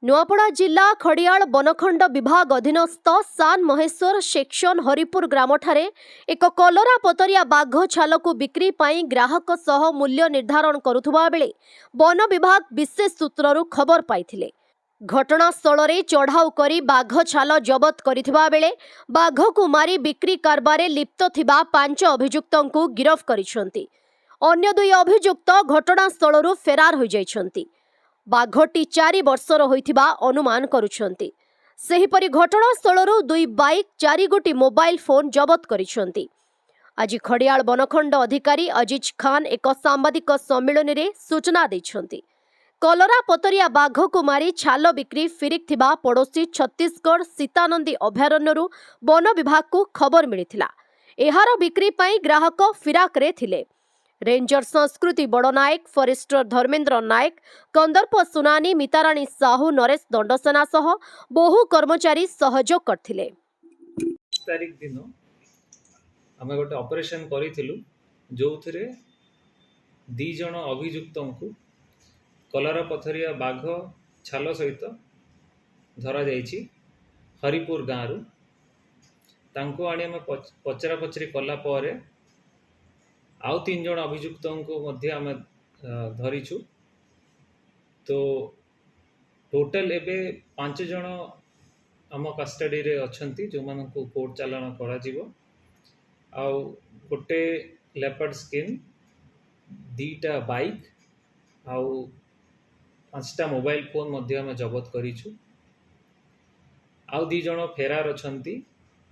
नुआपड़ा जिला खड़ियाल बनखंड विभाग अधीनस्थ सान महेश्वर सेक्शन हरिपुर ग्रामठारे एक कलरा पतरिया बाघ छाल को बिक्री पाई ग्राहक सह मूल्य निर्धारण करुथुबा बेले वन विभाग विशेष सूत्ररु खबर पाइथिले। घटनास्थल रे चढ़ाऊ करी बाघ छाल जबत करिथिबा बेले बाघ को मारी बिक्री कारबारे लिप्त थिबा 5 अभियुक्तंकु गिरफ करिसंती। अन्य 2 अभियुक्त घटनास्थलरु फेरार होई जाइछंती। बाघटी 4 वर्षर होइथिबा अनुमान करुछंती। सेहिपरि घटनास्थलरु 2 बाइक 4 गोटी मोबाइल फोन जबत करिछंती। आज खड़ियाल बनखंड अधिकारी अजीज खान एक सांबादिक सम्मेलन रे सूचना दैछंती। कलरा पतरिया बाघ को मारी छाल बिक्री फिरिक थिबा पड़ोसी छत्तीसगढ़ सीतानंदी अभयारण्यरू वन विभाग को खबर मिलिथिला। एहार बिक्री पाई ग्राहक फिराक रे थिले। रेंजर संस्कृति बड़नायक, फॉरेस्टर धर्मेंद्र नायक, कंदर्प सुनानी, मिताराणी साहू, नरेश दंडसेना सह बहु कर्मचारी सहयोग करथिले। तारीख दिन आमे गोटे ऑपरेशन करिथिलु जोथरे 2 जण अभियुक्तंकु कलरा पथरिया बाघ छाल सहित धरा जाइछि। हरिपुर गाँव तांको आनी आमे पचरा पचरी कला परे आउ 3 जण अभियुक्तंकु मध्ये आमे धरिछु। तो टोटल एबे 5 जण आम कस्टडी रे अछंती जो मानकु कोर्ट चालान करा जिवो। आउ गोटे लेपर्ड स्किन, 2टा बाइक आउ 5टा मोबाइल फोन मध्ये आमे जबत करिछु। आउ 2 जण फेरार अछंती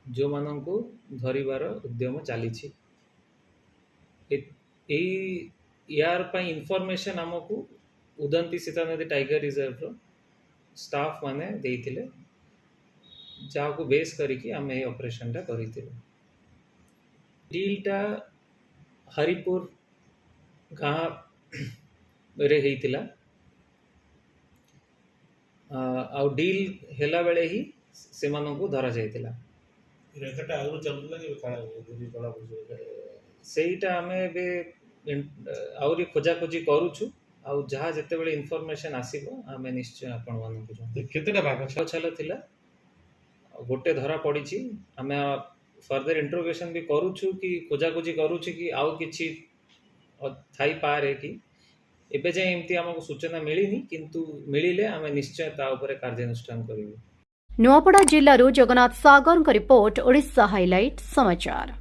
जो मानकु धरिबार उद्यम चालिछि। यार पाई इनफॉरमेशन आमको उदंती सीतानदी टाइगर रिजर्व रो स्टाफ माने देइथिले, जाको बेस करिकि आमे ए ऑपरेशन टा करिथिले। डीलटा हरिपुर गाँ रे हेइथिला। आउ डील हेला बेले ही सेमानंकु धरा जाइथिला। रेखटा आगु चलुला कि काळा गुदी कला बुझे सेईटा आमे बे आउरी खोजा खोजी करूछु। आउ जहा जते बेले इनफॉरमेशन आसीबो आमे निश्चय आपण मानकु जो केतेटा बाघ छाल थिला गोटे धरा पड़ीछि। आमे फर्दर इंटरोगेशन भी करूछु कि खोजा खोजी करूछु कि आउ किछि थाई पारे कि एबे जे एमती हमको सूचना मिलिनी, किंतु मिलिले आमे निश्चय ता ऊपर कार्यानुष्ठान करिबो। नुआपड़ा जिल्लारू जगन्नाथ सागर रिपोर्ट, ओडिशा हाइलाइट समाचार।